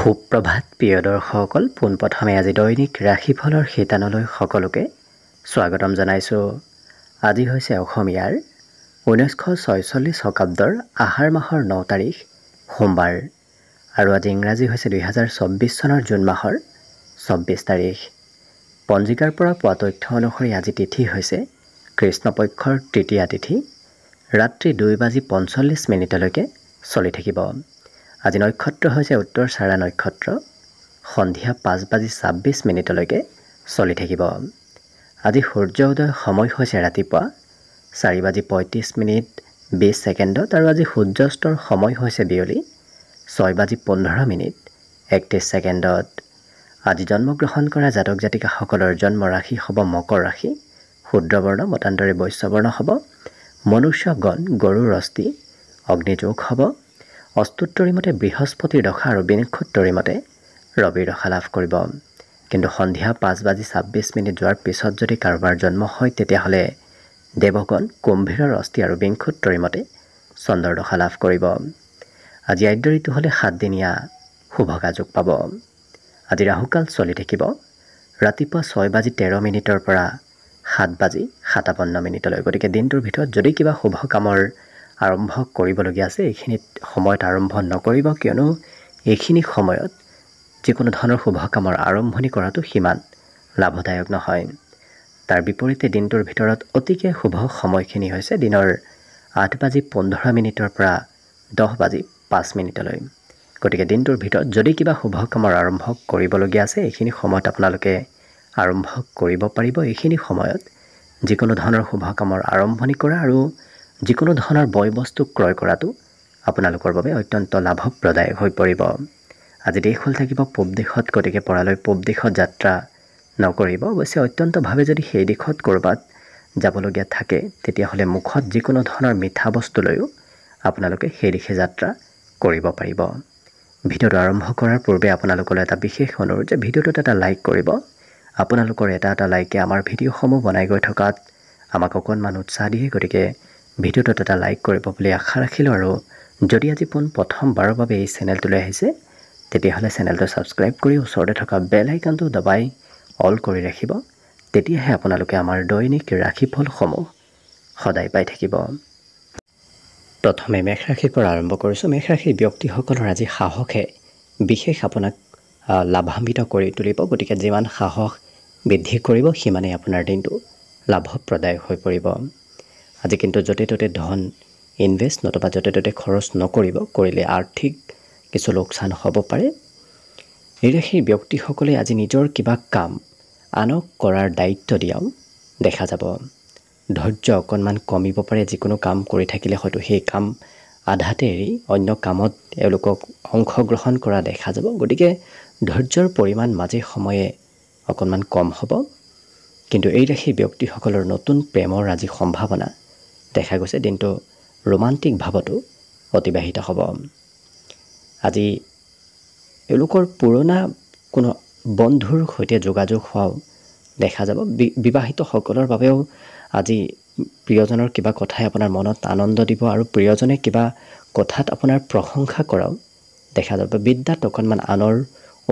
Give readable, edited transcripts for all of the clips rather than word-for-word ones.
সুপ্ৰভাত প্ৰিয় দৰ্শকসকল, পোনপ্ৰথমে আজি দৈনিক ৰাশিফলৰ শিতানলৈ সকলোকে স্বাগতম জনাইছোঁ। আজি হৈছে অসমীয়াৰ 1946 শকাব্দৰ আহাৰ মাহৰ 9 তাৰিখ সোমবাৰ আৰু আজি ইংৰাজী হৈছে 2024 চনৰ জুন মাহৰ 24 তাৰিখ। পঞ্জিকাৰ পৰা পোৱা তথ্য অনুসৰি আজি তিথি হৈছে কৃষ্ণপক্ষৰ তৃতীয়া তিথি, ৰাত্ৰি 2:45 চলি থাকিব। আজি নক্ষত্ৰ হৈছে উত্তৰ চাৰা নক্ষত্ৰ, সন্ধিয়া 5:26 চলি থাকিব। আজি সূৰ্য উদয় সময় হৈছে ৰাতিপুৱা 4:35 আৰু আজি সূৰ্যাস্তৰ সময় হৈছে বিয়লি 6:15 আজি জন্মগ্ৰহণ কৰা জাতক জাতিকাসকলৰ জন্ম ৰাশি হ'ব মকৰ ৰাশি, শূদ্ৰবৰ্ণ মতান্তৰে বৈশ্যবৰ্ণ হ'ব, মনুষ্যগণ গৰুৰ অস্থি, অগ্নিযোগ হ'ব, অস্তুত্তৰী মতে বৃহস্পতিৰ দশা আৰু বিংশোত্তৰী মতে ৰবিৰ দশা লাভ কৰিব। কিন্তু সন্ধিয়া 5:26 যোৱাৰ পিছত যদি কাৰোবাৰ জন্ম হয় তেতিয়াহ'লে দেৱগণ কুম্ভীৰৰ অস্থি আৰু বিংশোত্তৰী মতে চন্দ্ৰৰ দশা লাভ কৰিব। আজি আদ্য ঋতু হ'লে 7 দিনীয়া শুভকাযোগ পাব। আজি ৰাহুকাল চলি থাকিব ৰাতিপুৱা 6:13 পৰা 7:57। গতিকে দিনটোৰ ভিতৰত যদি কিবা শুভ কামৰ আৰম্ভ কৰিবলগীয়া আছে এইখিনিত সময়ত আৰম্ভ নকৰিব, কিয়নো এইখিনি সময়ত যিকোনো ধৰণৰ শুভ কামৰ আৰম্ভণি কৰাটো সিমান লাভদায়ক নহয়। তাৰ বিপৰীতে দিনটোৰ ভিতৰত অতিকে শুভ সময়খিনি হৈছে দিনৰ 8:15 পৰা 10:05। গতিকে দিনটোৰ ভিতৰত যদি কিবা শুভ কামৰ আৰম্ভ কৰিবলগীয়া আছে এইখিনি সময়ত আপোনালোকে আৰম্ভ কৰিব পাৰিব। এইখিনি সময়ত যিকোনো ধৰণৰ শুভ কামৰ আৰম্ভণি কৰা আৰু যিকোনো ধৰণৰ বয় বস্তু ক্ৰয় কৰাটো আপোনালোকৰ বাবে অত্যন্ত লাভপ্ৰদায়ক হৈ পৰিব। আজি দেশ হ'ল থাকিব পূব দিশত, গতিকে পৰালৈ পূব দিশত যাত্ৰা নকৰিব। অৱশ্যে অত্যন্তভাৱে যদি সেই দিশত ক'ৰবাত যাবলগীয়া থাকে তেতিয়াহ'লে মুখত যিকোনো ধৰণৰ মিঠা বস্তু লৈও আপোনালোকে সেই দিশে যাত্ৰা কৰিব পাৰিব। ভিডিঅ'টো আৰম্ভ কৰাৰ পূৰ্বে আপোনালোকলৈ এটা বিশেষ অনুৰোধ যে ভিডিঅ'টোত এটা লাইক কৰিব। আপোনালোকৰ এটা লাইকে আমাৰ ভিডিঅ'সমূহ বনাই গৈ থকাত আমাক অকণমান উৎসাহ দিয়ে। গতিকে ভিডিঅ'টোত এটা লাইক কৰিব বুলি আশা ৰাখিলোঁ। আৰু যদি আজি প্ৰথমবাৰৰ বাবে এই চেনেলটোলৈ আহিছে তেতিয়াহ'লে চেনেলটো ছাবস্ক্ৰাইব কৰি ওচৰতে থকা বেল আইকনটো দবাই অল কৰি ৰাখিব। তেতিয়াহে আপোনালোকে আমাৰ দৈনিক ৰাশিফলসমূহ সদায় পাই থাকিব। প্ৰথমে মেষ ৰাশিৰ পৰা আৰম্ভ কৰিছোঁ। মেষ ৰাশিৰ ব্যক্তিসকলৰ আজি সাহসে বিশেষ আপোনাক লাভান্বিত কৰি তুলিব। গতিকে যিমান সাহস বৃদ্ধি কৰিব সিমানেই আপোনাৰ দিনটো লাভপ্ৰদায়ক হৈ পৰিব। আজি কিন্তু য'তে ত'তে ধন ইনভেষ্ট নতুবা য'তে ত'তে খৰচ নকৰিব, কৰিলে আৰ্থিক কিছু লোকচান হ'ব পাৰে। এই ৰাশিৰ ব্যক্তিসকলে আজি নিজৰ কিবা কাম আনক কৰাৰ দায়িত্ব দিয়াও দেখা যাব। ধৈৰ্য অকণমান কমিব পাৰে। যিকোনো কাম কৰি থাকিলে হয়তো সেই কাম আধাতে এৰি অন্য কামত এওঁলোকক অংশগ্ৰহণ কৰা দেখা যাব। গতিকে ধৈৰ্যৰ পৰিমাণ মাজে সময়ে অকণমান কম হ'ব। কিন্তু এই ৰাশিৰ ব্যক্তিসকলৰ নতুন প্ৰেমৰ আজি সম্ভাৱনা দেখা গৈছে। দিনটো ৰোমান্টিক ভাৱতো অতিবাহিত হ'ব। আজি এওঁলোকৰ পুৰণা কোনো বন্ধুৰ সৈতে যোগাযোগ হোৱাও দেখা যাব। বিবাহিতসকলৰ বাবেও আজি প্ৰিয়জনৰ কিবা কথাই আপোনাৰ মনত আনন্দ দিব আৰু প্ৰিয়জনে কিবা কথাত আপোনাৰ প্ৰশংসা কৰাও দেখা যাব। বিদ্যাত অকণমান আনৰ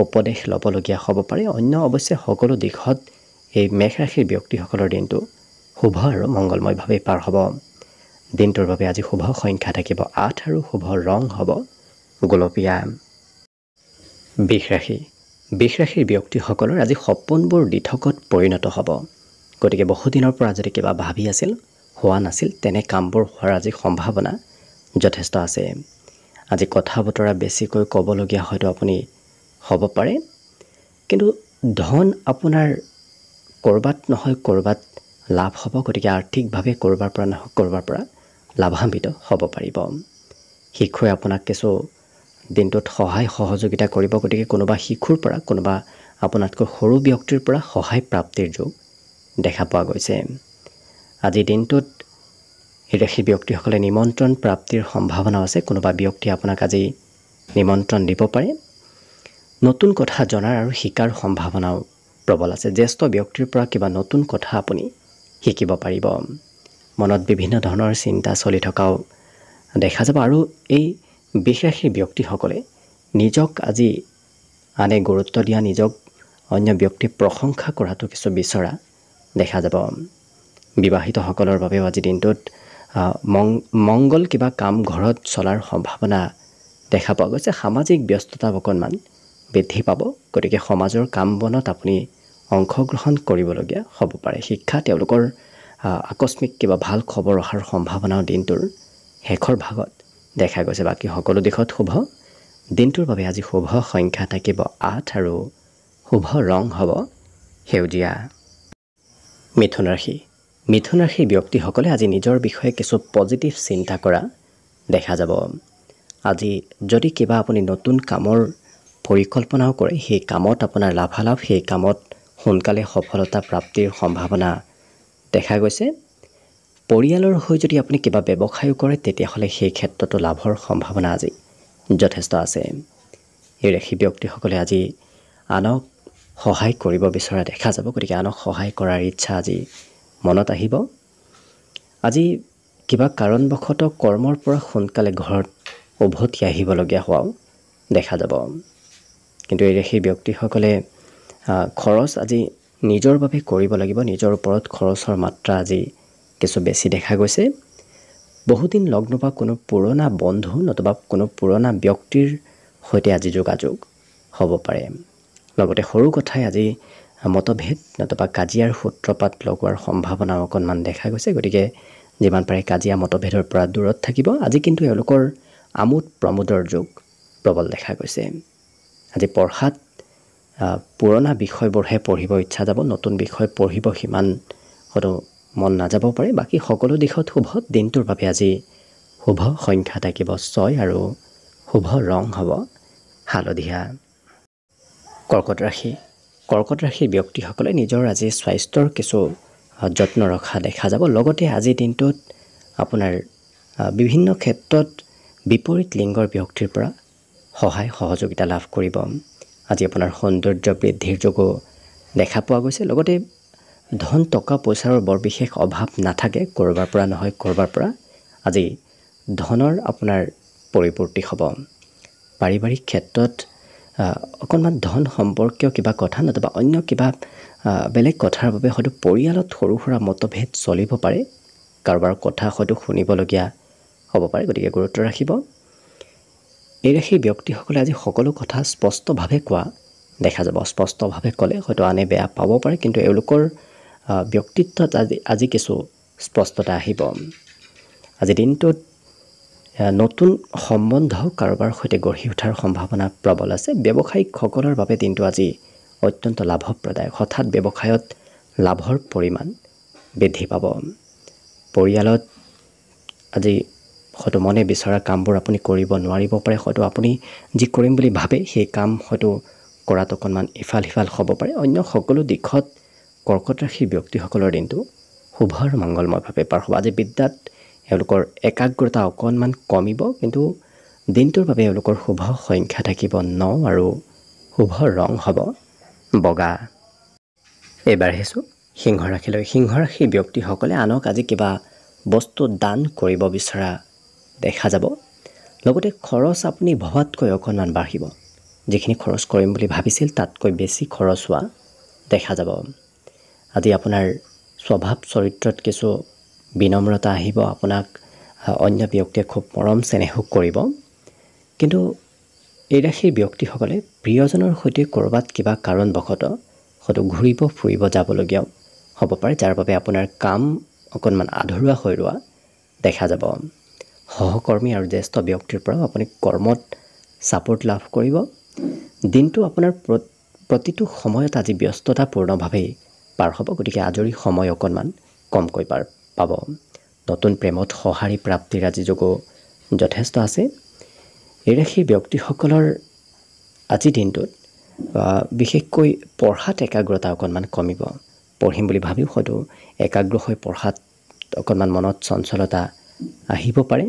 উপদেশ ল'বলগীয়া হ'ব পাৰে। অন্য অৱশ্যে সকলো দিশত এই মেষ ৰাশিৰ ব্যক্তিসকলৰ দিনটো শুভ আৰু মংগলময়ভাৱে পাৰ হ'ব। দিনটোৰ বাবে আজি শুভ সংখ্যা থাকিব 8 আৰু শুভ ৰং হ'ব গোলপীয়া। বৃষ ৰাশিৰ ব্যক্তিসকলৰ আজি সপোনবোৰ দিঠকত পৰিণত হ'ব। গতিকে বহুদিনৰ পৰা যদি কিবা ভাবি আছিল হোৱা নাছিল তেনে কামবোৰ হোৱাৰ আজি সম্ভাৱনা যথেষ্ট আছে। আজি কথা বতৰা বেছিকৈ ক'বলগীয়া হয়তো আপুনি হ'ব পাৰে। কিন্তু ধন আপোনাৰ ক'ৰবাত নহয় ক'ৰবাত লাভ হ'ব। গতিকে আৰ্থিকভাৱে ক'ৰবাৰ পৰা নহয় ক'ৰবাৰ পৰা লাভান্বিত হ'ব পাৰিব। শিশুৱে আপোনাক কিছু দিনটোত সহায় সহযোগিতা কৰিব। গতিকে কোনোবা শিশুৰ পৰা কোনোবা আপোনাতকৈ সৰু ব্যক্তিৰ পৰা সহায় প্ৰাপ্তিৰ যোগ দেখা পোৱা গৈছে। আজি দিনটোত এই ৰাশিৰ ব্যক্তিসকলে নিমন্ত্ৰণ প্ৰাপ্তিৰ সম্ভাৱনা আছে। কোনোবা ব্যক্তিয়ে আপোনাক আজি নিমন্ত্ৰণ দিব পাৰে। নতুন কথা জনাৰ আৰু শিকাৰ সম্ভাৱনাও প্ৰবল আছে। জ্যেষ্ঠ ব্যক্তিৰ পৰা কিবা নতুন কথা আপুনি শিকিব পাৰিব। মনত বিভিন্ন ধৰণৰ চিন্তা চলি থকাও দেখা যাব। আৰু এই বৃষ ৰাশিৰ ব্যক্তিসকলে নিজক আজি আনে গুৰুত্ব দিয়া, নিজক অন্য ব্যক্তি প্ৰশংসা কৰাটো কিছু বিচৰা দেখা যাব। বিবাহিতসকলৰ বাবেও আজি দিনটোত মংগল কিবা কাম ঘৰত চলাৰ সম্ভাৱনা দেখা পোৱা গৈছে। সামাজিক ব্যস্ততা অকণমান বৃদ্ধি পাব, গতিকে সমাজৰ কাম বনত আপুনি অংশগ্ৰহণ কৰিবলগীয়া হ'ব পাৰে। শিক্ষা, তেওঁলোকৰ আকস্মিক কিবা ভাল খবৰ অহাৰ সম্ভাৱনাও দিনটোৰ শেষৰ ভাগত দেখা গৈছে। বাকী সকলো দিশত শুভ। দিনটোৰ বাবে আজি শুভ সংখ্যা থাকিব 8 আৰু শুভ ৰং হ'ব সেউজীয়া। মিথুন ৰাশি। মিথুন ৰাশিৰ ব্যক্তিসকলে আজি নিজৰ বিষয়ে কিছু পজিটিভ চিন্তা কৰা দেখা যাব। আজি যদি কিবা আপুনি নতুন কামৰ পৰিকল্পনাও কৰে, সেই কামত আপোনাৰ লাভালাভ, সেই কামত সোনকালে সফলতা প্ৰাপ্তিৰ সম্ভাৱনা দেখা গৈছে। পৰিয়ালৰ হৈ যদি আপুনি কিবা ব্যৱসায়ো কৰে, তেতিয়াহ'লে সেই ক্ষেত্ৰতো লাভৰ সম্ভাৱনা আজি যথেষ্ট আছে। এই ৰাশি ব্যক্তিসকলে আজি আনক সহায় কৰিব বিচৰা দেখা যাব, গতিকে আনক সহায় কৰাৰ ইচ্ছা আজি মনত আহিব। আজি কিবা কাৰণবশতঃ কৰ্মৰ পৰা সোনকালে ঘৰত উভতি আহিবলগীয়া হোৱাও দেখা যাব। কিন্তু এই ৰাশিৰ ব্যক্তিসকলে খৰচ আজি নিজৰ বাবে কৰিব লাগিব। নিজৰ ওপৰত খৰচৰ মাত্ৰা আজি কিছু বেছি দেখা গৈছে। বহুদিন লগ নোপোৱা কোনো পুৰণা বন্ধু নতুবা কোনো পুৰণা ব্যক্তিৰ সৈতে আজি যোগাযোগ হ'ব পাৰে। লগতে সৰু কথাই আজি মতভেদ নতুবা কাজিয়াৰ সূত্ৰপাত লগোৱাৰ সম্ভাৱনা অকণমান দেখা গৈছে, গতিকে যিমান পাৰে কাজিয়া মতভেদৰ পৰা দূৰত থাকিব। আজি কিন্তু এওঁলোকৰ আমোদ প্ৰমোদৰ যুগ প্ৰবল দেখা গৈছে। আজি পঢ়াত পুৰণা বিষয়বোৰহে পঢ়িব ইচ্ছা যাব, নতুন বিষয় পঢ়িব সিমান হয়তো মন নাযাব পাৰে। বাকী সকলো দিশত শুভ। দিনটোৰ বাবে আজি শুভ সংখ্যা থাকিব 6 আৰু শুভ ৰং হ'ব হালধীয়া। কৰ্কট ৰাশি। কৰ্কট ৰাশিৰ ব্যক্তিসকলে নিজৰ আজি স্বাস্থ্যৰ কিছু যত্ন ৰখা দেখা যাব। লগতে আজিৰ দিনটোত আপোনাৰ বিভিন্ন ক্ষেত্ৰত বিপৰীত লিংগৰ ব্যক্তিৰ পৰা সহায় সহযোগিতা লাভ কৰিব। আজি আপোনাৰ সৌন্দৰ্য বৃদ্ধিৰ যোগো দেখা পোৱা গৈছে। লগতে ধন টকা পইচাৰ বৰ বিশেষ অভাৱ নাথাকে, ক'ৰবাৰ পৰা নহয় ক'ৰবাৰ পৰা আজি ধনৰ আপোনাৰ পৰিপূৰ্তি হ'ব। পাৰিবাৰিক ক্ষেত্ৰত অকণমান ধন সম্পৰ্কীয় কিবা কথা নতুবা অন্য কিবা বেলেগ কথাৰ বাবে হয়তো পৰিয়ালত সৰু সুৰা মতভেদ চলিব পাৰে, কাৰোবাৰ কথা হয়তো শুনিবলগীয়া হ'ব পাৰে, গতিকে গুৰুত্ব ৰাখিব। এই ৰাশিৰ ব্যক্তিসকলে আজি সকলো কথা স্পষ্টভাৱে কোৱা দেখা যাব। স্পষ্টভাৱে ক'লে হয়তো আনে বেয়া পাব পাৰে, কিন্তু এওঁলোকৰ ব্যক্তিত্বত আজি কিছু স্পষ্টতা আহিব। আজি দিনটোত নতুন সম্বন্ধ কাৰোবাৰ সৈতে গঢ়ি উঠাৰ সম্ভাৱনা প্ৰবল আছে। ব্যৱসায়িকসকলৰ বাবে দিনটো আজি অত্যন্ত লাভপ্ৰদায়ক। হঠাৎ ব্যৱসায়ত লাভৰ পৰিমাণ বৃদ্ধি পাব। পৰিয়ালত আজি হয়তো মনে বিচৰা কামবোৰ আপুনি কৰিব নোৱাৰিব পাৰে, হয়তো আপুনি যি কৰিম বুলি ভাবে সেই কাম হয়তো কৰাত অকণমান ইফাল সিফাল হ'ব পাৰে। অন্য সকলো দিশত কৰ্কট ৰাশিৰ ব্যক্তিসকলৰ দিনটো শুভ আৰু মংগলময়ভাৱে পাৰ হ'ব। আজি বিদ্যাত এওঁলোকৰ একাগ্ৰতা অকণমান কমিব, কিন্তু দিনটোৰ বাবে এওঁলোকৰ শুভ সংখ্যা থাকিব 9 আৰু শুভ ৰং হ'ব বগা। এইবাৰ আহিছোঁ সিংহ ৰাশিলৈ। সিংহ ৰাশিৰ ব্যক্তিসকলে আনক আজি কিবা বস্তু দান কৰিব বিচৰা দেখা যাব। লগতে খৰচ আপুনি ভবাতকৈ অকণমান বাঢ়িব। যিখিনি খৰচ কৰিম বুলি ভাবিছিল তাতকৈ বেছি খৰচ হোৱা দেখা যাব। আজি আপোনাৰ স্বভাৱ চৰিত্ৰত কিছু বিনম্ৰতা আহিব। আপোনাক অন্য ব্যক্তিয়ে খুব মৰম চেনেহো কৰিব। কিন্তু এই ৰাশিৰ ব্যক্তিসকলে প্ৰিয়জনৰ সৈতে ক'ৰবাত কিবা কাৰণবশতঃ হয়তো ঘূৰিব ফুৰিব যাবলগীয়াও হ'ব পাৰে, যাৰ বাবে আপোনাৰ কাম অকণমান আধৰুৱা হৈ ৰোৱা দেখা যাব। সহকৰ্মী আৰু জ্যেষ্ঠ ব্যক্তিৰ পৰাও আপুনি কৰ্মত ছাপোৰ্ট লাভ কৰিব। দিনটো আপোনাৰ প্ৰতিটো সময়ত আজি ব্যস্ততাপূৰ্ণভাৱেই পাৰ হ'ব, গতিকে আজৰি সময় অকণমান কমকৈ পাব। নতুন প্ৰেমত সঁহাৰি প্ৰাপ্তিৰ আজি যোগো যথেষ্ট আছে। এই ৰাশিৰ ব্যক্তিসকলৰ আজিৰ দিনটোত বিশেষকৈ পঢ়াত একাগ্ৰতা অকণমান কমিব। পঢ়িম বুলি ভাবিও হয়তো একাগ্ৰ হৈ পঢ়াত অকণমান মনত চঞ্চলতা আহিব পাৰে।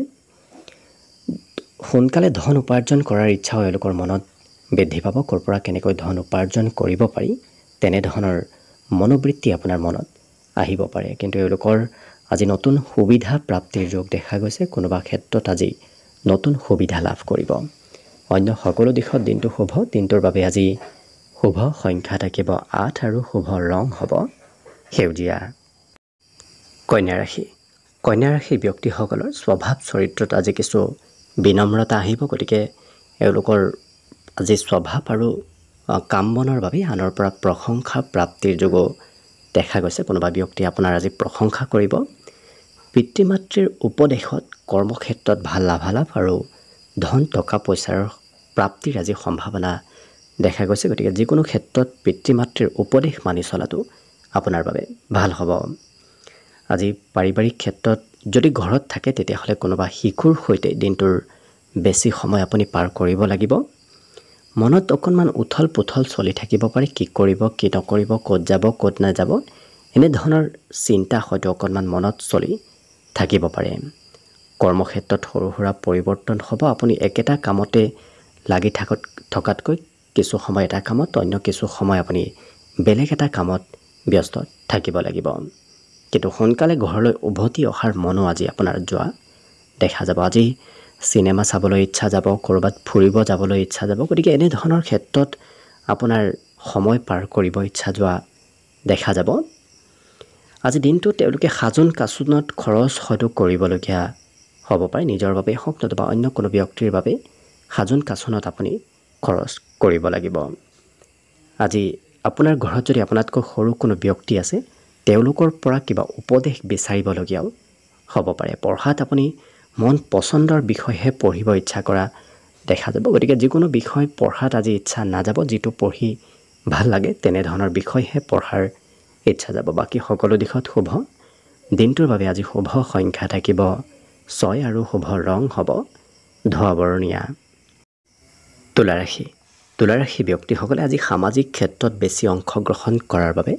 সোনকালে ধন উপাৰ্জন কৰাৰ ইচ্ছাও এওঁলোকৰ মনত বৃদ্ধি পাব। ক'ৰ পৰা কেনেকৈ ধন উপাৰ্জন কৰিব পাৰি তেনেধৰণৰ মনোবৃত্তি আপোনাৰ মনত আহিব পাৰে। কিন্তু এওঁলোকৰ আজি নতুন সুবিধা প্ৰাপ্তিৰ যোগ দেখা গৈছে। কোনোবা ক্ষেত্ৰত আজি নতুন সুবিধা লাভ কৰিব। অন্য সকলো দিশত দিনটো শুভ। দিনটোৰ বাবে আজি শুভ সংখ্যা থাকিব 8 আৰু শুভ ৰং হ'ব সেউজীয়া। কন্যা ৰাশি। কন্যা ৰাশিৰ ব্যক্তিসকলৰ স্বভাৱ চৰিত্ৰত আজি কিছু বিনম্ৰতা আহিব। গতিকে এওঁলোকৰ আজি স্বভাৱ আৰু কাম বনৰ বাবে আনৰ পৰা প্ৰশংসা প্ৰাপ্তিৰ যোগো দেখা গৈছে। কোনোবা ব্যক্তি আপোনাৰ আজি প্ৰশংসা কৰিব। পিতৃ মাতৃৰ উপদেশত কৰ্মক্ষেত্ৰত ভাল লাভালাভ আৰু ধন টকা পইচাৰ প্ৰাপ্তিৰ আজি সম্ভাৱনা দেখা গৈছে। গতিকে যিকোনো ক্ষেত্ৰত পিতৃ মাতৃৰ উপদেশ মানি চলাটো আপোনাৰ বাবে ভাল হ'ব। আজি পাৰিবাৰিক ক্ষেত্ৰত যদি ঘৰত থাকে তেতিয়াহ'লে কোনোবা শিশুৰ সৈতে দিনটোৰ বেছি সময় আপুনি পাৰ কৰিব লাগিব। মনত অকণমান উথল পুথল চলি থাকিব পাৰে। কি কৰিব কি নকৰিব, ক'ত যাব ক'ত নাযাব, এনেধৰণৰ চিন্তা হয়তো অকণমান মনত চলি থাকিব পাৰে। কৰ্মক্ষেত্ৰত সৰু সুৰা পৰিৱৰ্তন হ'ব। আপুনি একেটা কামতে লাগি থকাতকৈ কিছু সময় এটা কামত, অন্য কিছু সময় আপুনি বেলেগ এটা কামত ব্যস্ত থাকিব লাগিব। কিন্তু সোনকালে ঘৰলৈ উভতি অহাৰ মনো আজি আপোনাৰ যোৱা দেখা যাব। আজি চিনেমা চাবলৈ ইচ্ছা যাব, ক'ৰবাত ফুৰিব যাবলৈ ইচ্ছা যাব। গতিকে এনেধৰণৰ ক্ষেত্ৰত আপোনাৰ সময় পাৰ কৰিব ইচ্ছা যোৱা দেখা যাব। আজি দিনটো তেওঁলোকে সাজোন কাচোনত খৰচ হয়তো কৰিবলগীয়া হ'ব পাৰে। নিজৰ বাবে হওক নতুবা অন্য কোনো ব্যক্তিৰ বাবে সাজোন কাচোনত আপুনি খৰচ কৰিব লাগিব। আজি আপোনাৰ ঘৰত যদি আপোনাতকৈ সৰু কোনো ব্যক্তি আছে, তেওঁলোকৰ পৰা কিবা উপদেশ বিচাৰিবলগীয়াও হ'ব পাৰে। পঢ়াত আপুনি মন পচন্দৰ বিষয়হে পঢ়িব ইচ্ছা কৰা দেখা যাব। গতিকে যিকোনো বিষয় পঢ়াত আজি ইচ্ছা নাযাব। যিটো পঢ়ি ভাল লাগে তেনেধৰণৰ বিষয়হে পঢ়াৰ ইচ্ছা যাব। বাকী সকলো দিশত শুভ। দিনটোৰ বাবে আজি শুভ সংখ্যা থাকিব 6 আৰু শুভ ৰং হ'ব ধোঁৱা বৰণীয়া। তুলা ৰাশি। তুলা ৰাশি ব্যক্তিসকলে আজি সামাজিক ক্ষেত্ৰত বেছি অংশগ্ৰহণ কৰাৰ বাবে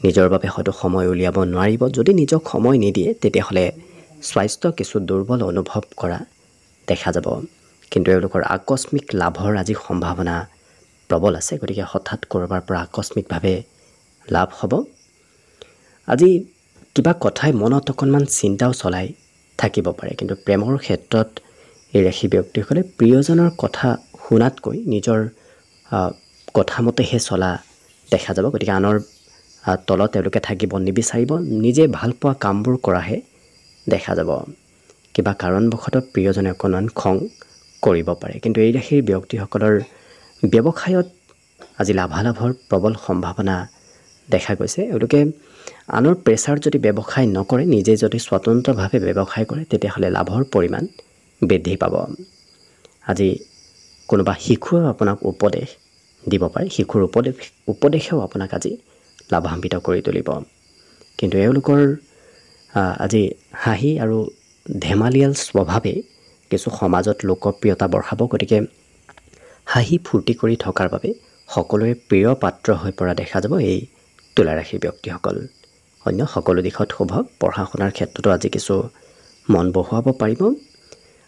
নিজৰ বাবে হয়তো সময় উলিয়াব নোৱাৰিব। যদি নিজক সময় নিদিয়ে তেতিয়াহ'লে স্বাস্থ্য কিছু দুৰ্বল অনুভৱ কৰা দেখা যাব। কিন্তু এওঁলোকৰ আকস্মিক লাভৰ আজি সম্ভাৱনা প্ৰবল আছে। গতিকে হঠাৎ ক'ৰবাৰ পৰা আকস্মিকভাৱে লাভ হ'ব। আজি কিবা কথাই মনত অকণমান চিন্তাও চলাই থাকিব পাৰে। কিন্তু প্ৰেমৰ ক্ষেত্ৰত এই ৰাশি ব্যক্তিসকলে প্ৰিয়জনৰ কথা শুনাতকৈ নিজৰ কথামতেহে চলা দেখা যাব। গতিকে আনৰ তলত তেওঁলোকে থাকিব নিবিচাৰিব। নিজে ভাল পোৱা কামবোৰ কৰাহে দেখা যাব। কিবা কাৰণবশতঃ প্ৰিয়জনে অকণমান খং কৰিব পাৰে। কিন্তু এই ৰাশিৰ ব্যক্তিসকলৰ ব্যৱসায়ত আজি লাভালাভৰ প্ৰবল সম্ভাৱনা দেখা গৈছে। এওঁলোকে আনৰ প্ৰেছাৰ যদি ব্যৱসায় নকৰে, নিজে যদি স্বতন্ত্ৰভাৱে ব্যৱসায় কৰে তেতিয়াহ'লে লাভৰ পৰিমাণ বৃদ্ধি পাব। আজি কোনোবা শিশুৱেও আপোনাক উপদেশ দিব পাৰে। শিশুৰ উপদেশেও আপোনাক আজি লাভান্বিত কৰি তুলিব। কিন্তু এওঁলোকৰ আজি হাঁহি আৰু ধেমালিয়াল স্বভাৱে কিছু সমাজত লোকপ্ৰিয়তা বঢ়াব। গতিকে হাঁহি ফূৰ্তি কৰি থকাৰ বাবে সকলোৰে প্ৰিয় পাত্ৰ হৈ পৰা দেখা যাব এই তুলা ৰাশিৰ ব্যক্তিসকল। অন্য সকলো দিশত শুভ। পঢ়া শুনাৰ ক্ষেত্ৰতো আজি কিছু মন বহুৱাব পাৰিব।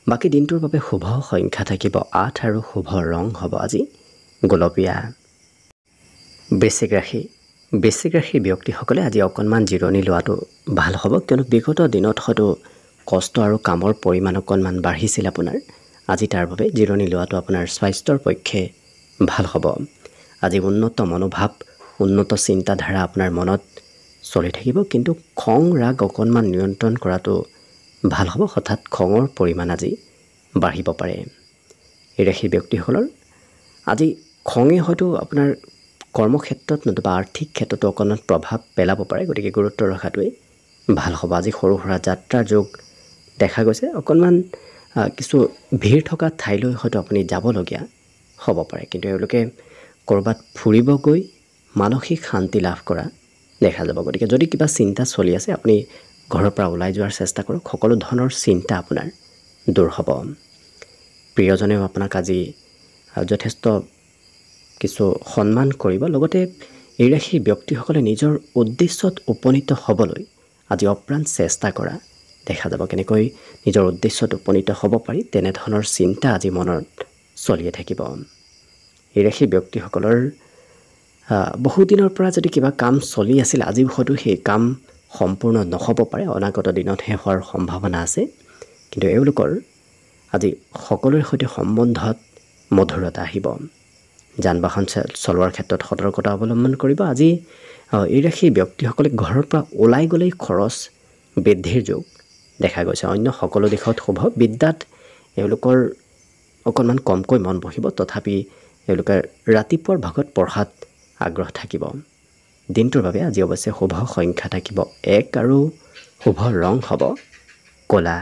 বাকী দিনটোৰ বাবে শুভ সংখ্যা থাকিব 8 আৰু শুভ ৰং হ'ব আজি গোলপীয়া। বৃশ্চিক ৰাশি। বৃশ্চিক ৰাশিৰ ব্যক্তিসকলে আজি অকণমান জিৰণি লোৱাটো ভাল হ'ব। কিয়নো বিগত দিনত হয়তো কষ্ট আৰু কামৰ পৰিমাণ অকণমান বাঢ়িছিল আপোনাৰ। আজি তাৰ বাবে জিৰণি লোৱাটো আপোনাৰ স্বাস্থ্যৰ পক্ষে ভাল হ'ব। আজি উন্নত মনোভাৱ, উন্নত চিন্তাধাৰা আপোনাৰ মনত চলি থাকিব। কিন্তু খং ৰাগ অকণমান নিয়ন্ত্ৰণ কৰাটো ভাল হ'ব। হঠাৎ খঙৰ পৰিমাণ আজি বাঢ়িব পাৰে। এই ৰাশিৰ ব্যক্তিসকলৰ আজি খঙে হয়তো আপোনাৰ কৰ্মক্ষেত্ৰত নতুবা আৰ্থিক ক্ষেত্ৰতো অকণমান প্ৰভাৱ পেলাব পাৰে। গতিকে গুৰুত্ব ৰখাটোৱেই ভাল হ'ব। আজি সৰু সুৰা যাত্ৰাৰ যোগ দেখা গৈছে। অকণমান কিছু ভিৰ থকা ঠাইলৈ হয়তো আপুনি যাবলগীয়া হ'ব পাৰে। কিন্তু এওঁলোকে ক'ৰবাত ফুৰিব গৈ মানসিক শান্তি লাভ কৰা দেখা যাব। গতিকে যদি কিবা চিন্তা চলি আছে আপুনি ঘৰৰ পৰা ওলাই যোৱাৰ চেষ্টা কৰক। সকলো ধৰণৰ চিন্তা আপোনাৰ দূৰ হ'ব। প্ৰিয়জনেও আপোনাক আজি যথেষ্ট কিছু সন্মান কৰিব। লগতে এই ৰাশিৰ ব্যক্তিসকলে নিজৰ উদ্দেশ্যত উপনীত হ'বলৈ আজি অপ্ৰাণ চেষ্টা কৰা দেখা যাব। কেনেকৈ নিজৰ উদ্দেশ্যত উপনীত হ'ব পাৰি তেনেধৰণৰ চিন্তা আজি মনত চলিয়ে থাকিব। এই ৰাশিৰ ব্যক্তিসকলৰ বহুদিনৰ পৰা যদি কিবা কাম চলি আছিল, আজি হয়তো সেই কাম সম্পূৰ্ণ নহ'ব পাৰে। অনাগত দিনতহে হোৱাৰ সম্ভাৱনা আছে। কিন্তু এওঁলোকৰ আজি সকলোৰে সৈতে সম্বন্ধত মধুৰতা আহিব। যান বাহন চলোৱাৰ ক্ষেত্ৰত সতৰ্কতা অৱলম্বন কৰিব। আজি এই ৰাশিৰ ব্যক্তিসকলে ঘৰৰ পৰা ওলাই গ'লেই খৰচ বৃদ্ধিৰ যোগ দেখা গৈছে। অন্য সকলো দিশত শুভ। বিদ্যাত এওঁলোকৰ অকণমান কমকৈ মন বহিব, তথাপি এওঁলোকে ৰাতিপুৱাৰ ভাগত পঢ়াত আগ্ৰহ থাকিব। দিনটোৰ বাবে আজি অৱশ্যে শুভ সংখ্যা থাকিব 1 আৰু শুভ ৰং হ'ব ক'লা।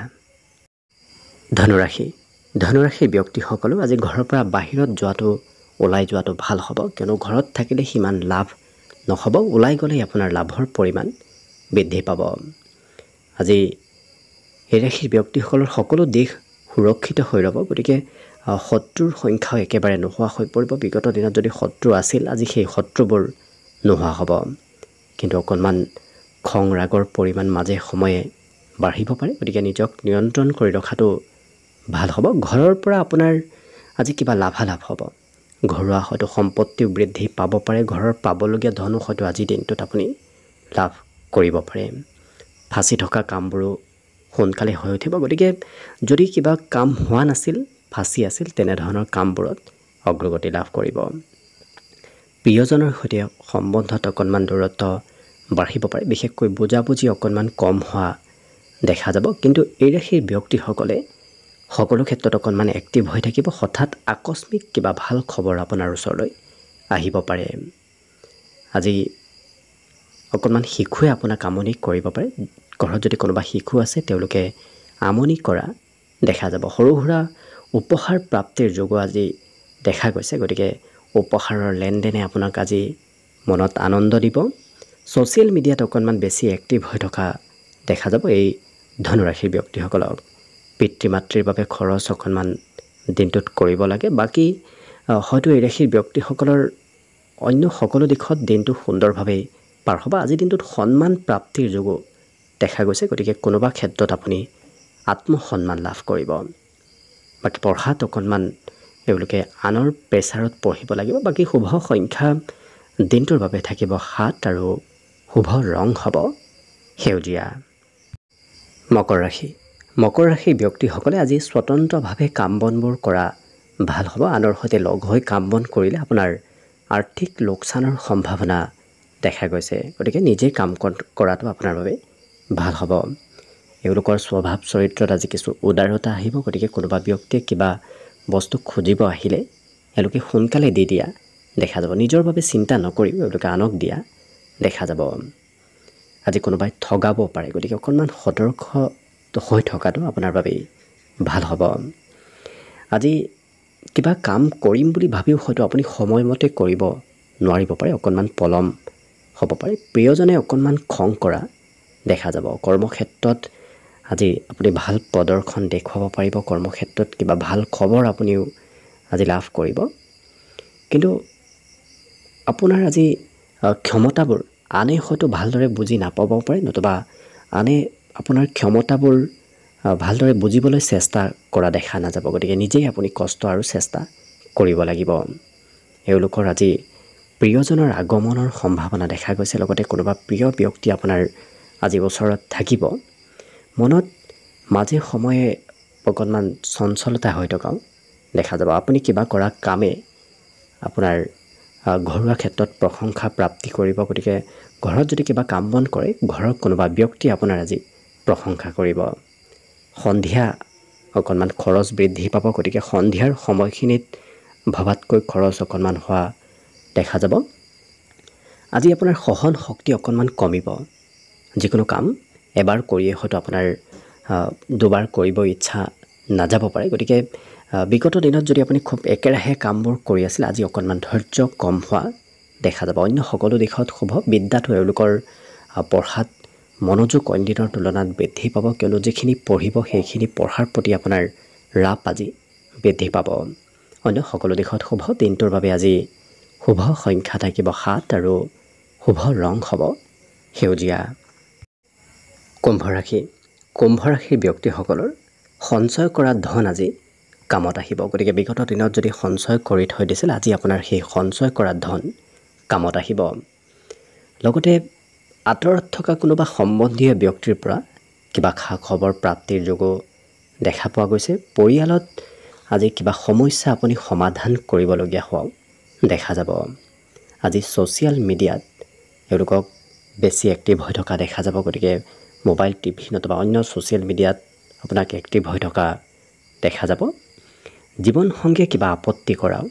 ধনুৰাশিৰ ব্যক্তিসকলেও আজি ঘৰৰ পৰা বাহিৰত ওলাই যোৱাটো ভাল হ'ব, কিয়নো ঘৰত থাকিলে সিমান লাভ নহ'ব। ওলাই গ'লেই আপোনাৰ লাভৰ পৰিমাণ বৃদ্ধি পাব। আজি এই ৰাশিৰ ব্যক্তিসকলৰ সকলো দিশ সুৰক্ষিত হৈ ৰ'ব, গতিকে শত্ৰুৰ সংখ্যাও একেবাৰে নোহোৱা হৈ পৰিব। বিগত দিনত যদি শত্ৰু আছিল, আজি সেই শত্ৰুবোৰ নোহোৱা হ'ব। কিন্তু অকণমান খং ৰাগৰ পৰিমাণ মাজে সময়ে বাঢ়িব পাৰে, গতিকে নিজক নিয়ন্ত্ৰণ কৰি ৰখাটো ভাল হ'ব। ঘৰৰ পৰা আপোনাৰ আজি কিবা লাভালাভ হ'ব। ঘৰুৱা হয়তো সম্পত্তিও বৃদ্ধি পাব পাৰে। ঘৰৰ পাবলগীয়া ধনো হয়তো আজিৰ দিনটোত আপুনি লাভ কৰিব পাৰে। ফাঁচি থকা কামবোৰো সোনকালে হৈ উঠিব, গতিকে যদি কিবা কাম হোৱা নাছিল, ফাঁচি আছিল, তেনেধৰণৰ কামবোৰত অগ্ৰগতি লাভ কৰিব। প্ৰিয়জনৰ সৈতে সম্বন্ধত অকণমান দূৰত্ব বাঢ়িব পাৰে, বিশেষকৈ বুজাবুজি অকণমান কম হোৱা দেখা যাব। কিন্তু এই ৰাশিৰ ব্যক্তিসকলে সকলো ক্ষেত্ৰত অকণমান এক্টিভ হৈ থাকিব। হঠাৎ আকস্মিক কিবা ভাল খবৰ আপোনাৰ ওচৰলৈ আহিব পাৰে। আজি অকণমান শিশুৱে আপোনাক আমনি কৰিব পাৰে। ঘৰত যদি কোনোবা শিশু আছে, তেওঁলোকে আমনি কৰা দেখা যাব। সৰু সুৰা উপহাৰ প্ৰাপ্তিৰ যোগো আজি দেখা গৈছে, গতিকে উপহাৰৰ লেনদেনে আপোনাক আজি মনত আনন্দ দিব। ছ'চিয়েল মিডিয়াত অকণমান বেছি এক্টিভ হৈ থকা দেখা যাব এই ধনুৰাশিৰ ব্যক্তিসকলক। পিতৃ মাতৃৰ বাবে খৰচ অকণমান দিনটোত কৰিব লাগে। বাকী হয়তো এই ৰাশিৰ ব্যক্তিসকলৰ অন্য সকলো দিশত দিনটো সুন্দৰভাৱেই পাৰ হ'ব। আজিৰ দিনটোত সন্মান প্ৰাপ্তিৰ যোগো দেখা গৈছে, গতিকে কোনোবা ক্ষেত্ৰত আপুনি আত্মসন্মান লাভ কৰিব। বাকী পঢ়াত অকণমান এওঁলোকে আনৰ প্ৰেছাৰত পঢ়িব লাগিব। বাকী শুভ সংখ্যা দিনটোৰ বাবে থাকিব 7 আৰু শুভ ৰং হ'ব সেউজীয়া। মকৰ ৰাশিৰ ব্যক্তিসকলে আজি স্বতন্ত্ৰভাৱে কাম বনবোৰ কৰা ভাল হ'ব। আনৰ সৈতে লগ হৈ কাম বন কৰিলে আপোনাৰ আৰ্থিক লোকচানৰ সম্ভাৱনা দেখা গৈছে, গতিকে নিজেই কাম কৰাটো আপোনাৰ বাবে ভাল হ'ব। এওঁলোকৰ স্বভাৱ চৰিত্ৰত আজি কিছু উদাৰতা আহিব, গতিকে কোনোবা ব্যক্তিয়ে কিবা বস্তু খুজিব আহিলে এওঁলোকে সোনকালে দি দিয়া দেখা যাব। নিজৰ বাবে চিন্তা নকৰিও এওঁলোকে আনক দিয়া দেখা যাব। আজি কোনোবাই ঠগাব পাৰে, গতিকে অকণমান সতৰ্ক হৈ থকাটো আপোনাৰ বাবেই ভাল হ'ব। আজি কিবা কাম কৰিম বুলি ভাবিও হয়তো আপুনি সময়মতে কৰিব নোৱাৰিব পাৰে, অকণমান পলম হ'ব পাৰে। প্ৰিয়জনে অকণমান খং কৰা দেখা যাব। কৰ্মক্ষেত্ৰত আজি আপুনি ভাল প্ৰদৰ্শন দেখুৱাব পাৰিব। কৰ্মক্ষেত্ৰত কিবা ভাল খবৰ আপুনিও আজি লাভ কৰিব। কিন্তু আপোনাৰ আজি ক্ষমতাবোৰ আনে হয়তো ভালদৰে বুজি নাপাবও পাৰে, নতুবা আনে আপোনাৰ ক্ষমতাবোৰ ভালদৰে বুজিবলৈ চেষ্টা কৰা দেখা নাযাব। গতিকে নিজেই আপুনি কষ্ট আৰু চেষ্টা কৰিব লাগিব। এওঁলোকৰ আজি প্ৰিয়জনৰ আগমনৰ সম্ভাৱনা দেখা গৈছে, লগতে কোনোবা প্ৰিয় ব্যক্তি আপোনাৰ আজি ওচৰত থাকিব। মনত মাজে সময়ে অকণমান চঞ্চলতা হৈ থকাও দেখা যাব। আপুনি কিবা কৰা কামে আপোনাৰ ঘৰুৱা ক্ষেত্ৰত প্ৰশংসা প্ৰাপ্তি কৰিব, গতিকে ঘৰত যদি কিবা কাম বন কৰে, ঘৰৰ কোনোবা ব্যক্তিয়ে আপোনাৰ আজি প্ৰশংসা কৰিব। সন্ধিয়া অকণমান খৰচ বৃদ্ধি পাব, গতিকে সন্ধিয়াৰ সময়খিনিত ভবাতকৈ খৰচ অকণমান হোৱা দেখা যাব। আজি আপোনাৰ সহন শক্তি অকণমান কমিব। যিকোনো কাম এবাৰ কৰিয়ে হয়তো আপোনাৰ দুবাৰ কৰিব ইচ্ছা নাযাব পাৰে, গতিকে বিগত দিনত যদি আপুনি খুব একেৰাহে কামবোৰ কৰি আছিল, আজি অকণমান ধৈৰ্য কম হোৱা দেখা যাব। অন্য সকলো দিশত শুভ। বিদ্যাটো এওঁলোকৰ পঢ়াত মনোযোগ অন্য দিনৰ তুলনাত বৃদ্ধি পাব, কিয়নো যিখিনি পঢ়িব সেইখিনি পঢ়াৰ প্ৰতি আপোনাৰ ৰাপ আজি বৃদ্ধি পাব। অন্য সকলো দিশত শুভ। দিনটোৰ বাবে আজি শুভ সংখ্যা থাকিব 7 আৰু শুভ ৰং হ'ব সেউজীয়া। কুম্ভ ৰাশিৰ ব্যক্তিসকলৰ সঞ্চয় কৰা ধন আজি কামত আহিব, গতিকে বিগত দিনত যদি সঞ্চয় কৰি থৈ দিছিল, আজি আপোনাৰ সেই সঞ্চয় কৰা ধন কামত আহিব। লগতে আঁতৰত থকা কোনোবা সম্বন্ধীয় ব্যক্তিৰ পৰা কিবা খা খবৰ প্ৰাপ্তিৰ যোগো দেখা পোৱা গৈছে। পৰিয়ালত আজি কিবা সমস্যা আপুনি সমাধান কৰিবলগীয়া হোৱাও দেখা যাব। আজি ছ'চিয়েল মিডিয়াত এওঁলোকক বেছি এক্টিভ হৈ থকা দেখা যাব। গতিকে মোবাইল টিভি নতুবা অন্য ছ'চিয়েল মিডিয়াত আপোনাক এক্টিভ হৈ থকা দেখা যাব। জীৱনসংগীয়ে কিবা আপত্তি কৰাও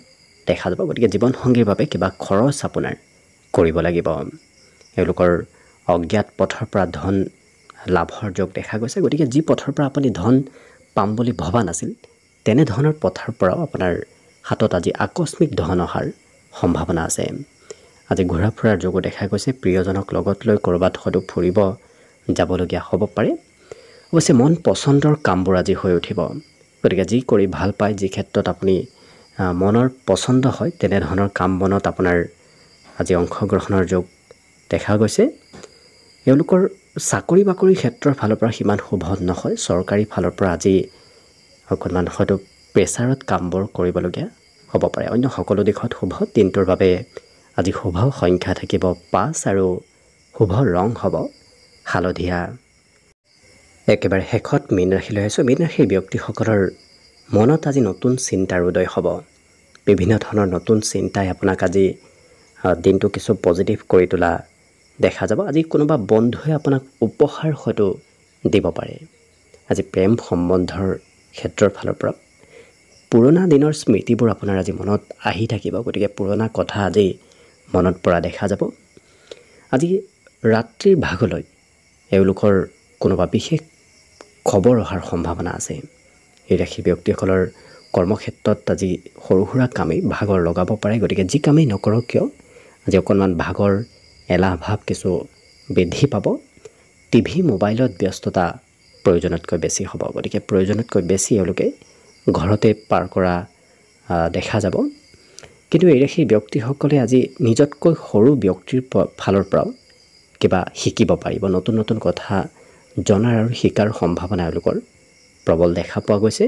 দেখা যাব। গতিকে জীৱনসংগীৰ বাবে কিবা খৰচ আপোনাৰ কৰিব লাগিব। এওঁলোকৰ অজ্ঞাত পথৰ পৰা ধন লাভৰ যোগ দেখা গৈছে। গতিকে যি পথৰ পৰা আপুনি ধন পাম বুলি ভবা নাছিল তেনেধৰণৰ পথৰ পৰাও আপোনাৰ হাতত আজি আকস্মিক ধন অহাৰ সম্ভাৱনা আছে। আজি ঘূৰা ফুৰাৰ যোগো দেখা গৈছে। প্ৰিয়জনক লগত লৈ ক'ৰবাত হয়তো ফুৰিব যাবলগীয়া হ'ব পাৰে। অৱশ্যে মন পচন্দৰ কামবোৰ আজি হৈ উঠিব। গতিকে যি কৰি ভাল পায়, যি ক্ষেত্ৰত আপুনি মনৰ পচন্দ হয় তেনেধৰণৰ কাম বনত আপোনাৰ আজি অংশগ্ৰহণৰ যোগ দেখা গৈছে। এওঁলোকৰ চাকৰি বাকৰি ক্ষেত্ৰৰ ফালৰ পৰা সিমান শুভ নহয়। চৰকাৰী ফালৰ পৰা আজি অকণমান হয়তো প্ৰেছাৰত কামবোৰ কৰিবলগীয়া হ'ব পাৰে। অন্য সকলো দিশত শুভ। দিনটোৰ বাবে আজি শুভ সংখ্যা থাকিব 5 আৰু শুভ ৰং হ'ব হালধীয়া। একেবাৰে শেষত মীন ৰাশিলৈ আহিছোঁ। মীন ৰাশিৰ ব্যক্তিসকলৰ মনত আজি নতুন চিন্তাৰ উদয় হ'ব। বিভিন্ন ধৰণৰ নতুন চিন্তাই আপোনাক আজি দিনটো কিছু পজিটিভ কৰি তোলা দেখা যাব। আজি কোনোবা বন্ধুৱে আপোনাক উপহাৰ হয়তো দিব পাৰে। আজি প্ৰেম সম্বন্ধৰ ক্ষেত্ৰৰ ফালৰ পৰা পুৰণা দিনৰ স্মৃতিবোৰ আপোনাৰ আজি মনত আহি থাকিব। গতিকে পুৰণা কথা আজি মনত পৰা দেখা যাব। আজি ৰাত্ৰিৰ ভাগলৈ এওঁলোকৰ কোনোবা বিশেষ খবৰ অহাৰ সম্ভাৱনা আছে। এই ৰাশি ব্যক্তিসকলৰ কৰ্মক্ষেত্ৰত আজি সৰু সুৰা কামেই ভাগৰ লগাব পাৰে। গতিকে যি কামেই নকৰক কিয় আজি অকণমান ভাগৰ এলাহ ভাৱ কিছু বৃদ্ধি পাব। টিভি মোবাইলত ব্যস্ততা প্ৰয়োজনতকৈ বেছি হ'ব। গতিকে প্ৰয়োজনতকৈ বেছি এওঁলোকে ঘৰতে পাৰ কৰা দেখা যাব। কিন্তু এই ৰাশিৰ ব্যক্তিসকলে আজি নিজতকৈ সৰু ব্যক্তিৰ ফালৰ পৰাও কিবা শিকিব পাৰিব। নতুন নতুন কথা জনাৰ আৰু শিকাৰ সম্ভাৱনা এওঁলোকৰ প্ৰবল দেখা পোৱা গৈছে।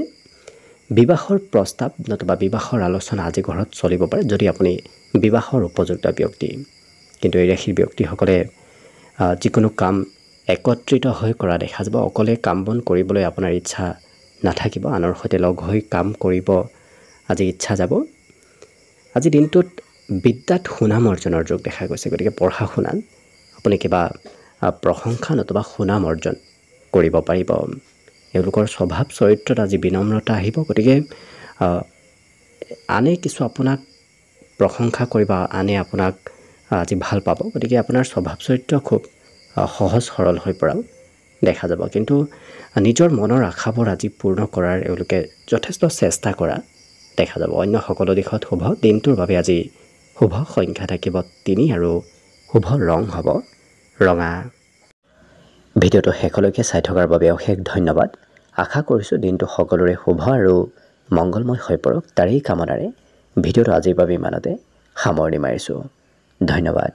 বিবাহৰ প্ৰস্তাৱ নতুবা বিবাহৰ আলোচনা আজি ঘৰত চলিব পাৰে যদি আপুনি বিবাহৰ উপযুক্ত ব্যক্তি। কিন্তু এই ৰাশিৰ ব্যক্তিসকলে যিকোনো কাম একত্ৰিত হৈ কৰা দেখা যাব। অকলে কাম বন কৰিবলৈ আপোনাৰ ইচ্ছা নাথাকিব। আনৰ সৈতে লগ হৈ কাম কৰিব আজি ইচ্ছা যাব। আজি দিনটোত বিদ্যাত সুনাম অৰ্জনৰ যোগ দেখা গৈছে। গতিকে পঢ়া শুনাত আপুনি কিবা প্ৰশংসা নতুবা সুনাম অৰ্জন কৰিব পাৰিব। এওঁলোকৰ স্বভাৱ চৰিত্ৰত আজি বিনম্ৰতা আহিব। গতিকে আনে কিছু আপোনাক প্ৰশংসা কৰিব, আনে আপোনাক আজি ভাল পাব। গতিকে আপোনাৰ স্বভাৱ চৰিত্ৰ খুব সহজ সৰল হৈ পৰাও দেখা যাব। কিন্তু নিজৰ মনৰ আশাবোৰ আজি পূৰ্ণ কৰাৰ এওঁলোকে যথেষ্ট চেষ্টা কৰা দেখা যাব। অন্য সকলো দিশত শুভ। দিনটোৰ বাবে আজি শুভ সংখ্যা থাকিব 3 আৰু শুভ ৰং হ'ব ৰঙা। ভিডিঅ'টো শেষলৈকে চাই থকাৰ বাবে অশেষ ধন্যবাদ। আশা কৰিছোঁ দিনটো সকলোৰে শুভ আৰু মংগলময় হৈ পৰক। তাৰেই কামনাৰে ভিডিঅ'টো আজিৰ বাবে ইমানতে সামৰণি মাৰিছোঁ। ধন্যবাদ।